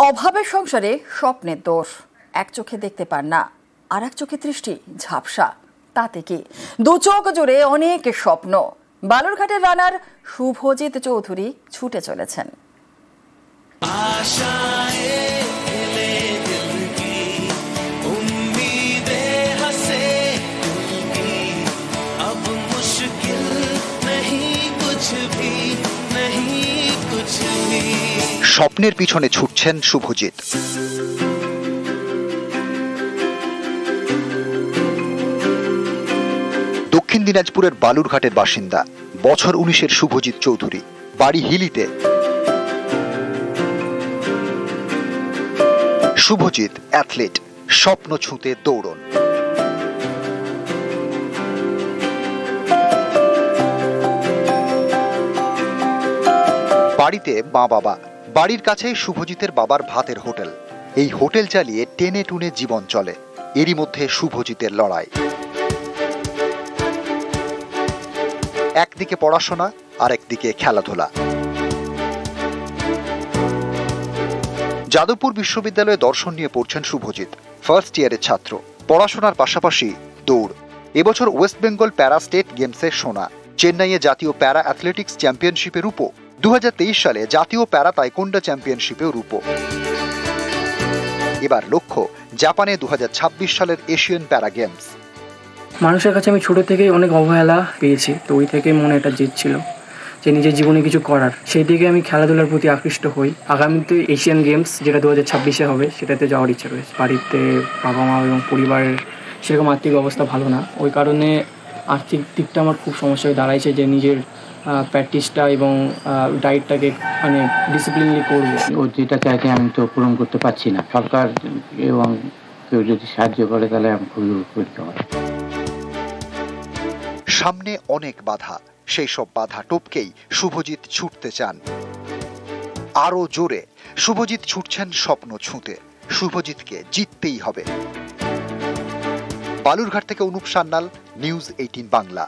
অভাবের সংসারে স্বপ্নের দোষ, এক চোখে দেখতে পান না, আর এক চোখে দৃষ্টি ঝাপসা। তাতে কি দু চোখ জুড়ে অনেক স্বপ্ন। বালুরঘাটের রানার শুভজিৎ চৌধুরী ছুটে চলেছেন। স্বপ্নের পিছনে ছুটছেন শুভজিৎ। দক্ষিণ দিনাজপুরের বালুরঘাটের বাসিন্দা, বছর 19-এর শুভজিৎ চৌধুরী, বাড়ি হিলিতে। শুভজিৎ অ্যাথলিট, স্বপ্ন ছুঁতে দৌড়ন। বাড়িতে মা বাবা, বাড়ির কাছে শুভজিতের বাবার ভাতের হোটেল। এই হোটেল চালিয়ে টেনে টুনে জীবন চলে। এরই মধ্যে শুভজিতের লড়াই। একদিকে পড়াশোনা, আর একদিকে খেলাধুলা। যাদবপুর বিশ্ববিদ্যালয়ে দর্শন নিয়ে পড়ছেন শুভজিৎ, ফার্স্ট ইয়ারের ছাত্র। পড়াশোনার পাশাপাশি দৌড়। এবছর ওয়েস্ট বেঙ্গল প্যারা স্টেট গেমসে সোনা, চেন্নাইয়ে জাতীয় প্যারা অ্যাথলেটিক্স চ্যাম্পিয়নশিপে রূপো, 2023 সালে জাতীয় প্যারা তাইকোন্ডা চ্যাম্পিয়নশিপেও রূপো। এবার লক্ষ্য জাপানে 2026 সালের এশিয়ান প্যারা গেমস। মানুষের কাছে আমি ছোট থেকেই অনেক অবহেলা পেয়েছি, তো ওই থেকে মনে একটা জেদ ছিল যে নিজের জীবনে কিছু করার। সেই দিকে আমি খেলাধুলার প্রতি আকৃষ্ট হই। আগামীতে এশিয়ান গেমস যেটা 2026-এ হবে, সেটাতে যাওয়ার ইচ্ছা রয়েছে। বাড়িতে বাবা মা এবং পরিবারের সেরকম আর্থিক অবস্থা ভালো না, ওই কারণে আর্থিক দিকটা আমার খুব সমস্যা হয়ে দাঁড়াইছে যে নিজের প্র্যাকটিসটা এবং ডায়েটটাকে মানে ডিসিপ্লিনলি করবো। ও যেটা চাইতে আমি তো পূরণ করতে পারছি না। সরকার এবং কেউ যদি সাহায্য করে তাহলে আমি খুবই উপকৃত হব। সামনে অনেক বাধা, সেই সব বাধা টপকেই শুভজিৎ ছুটতে চান আরো জোরে। শুভজিৎ ছুটছেন স্বপ্ন ছুঁতে। শুভজিৎকে জিততেই হবে। বালুরঘাট থেকে অনুপ সান্যাল, নিউজ 18 বাংলা।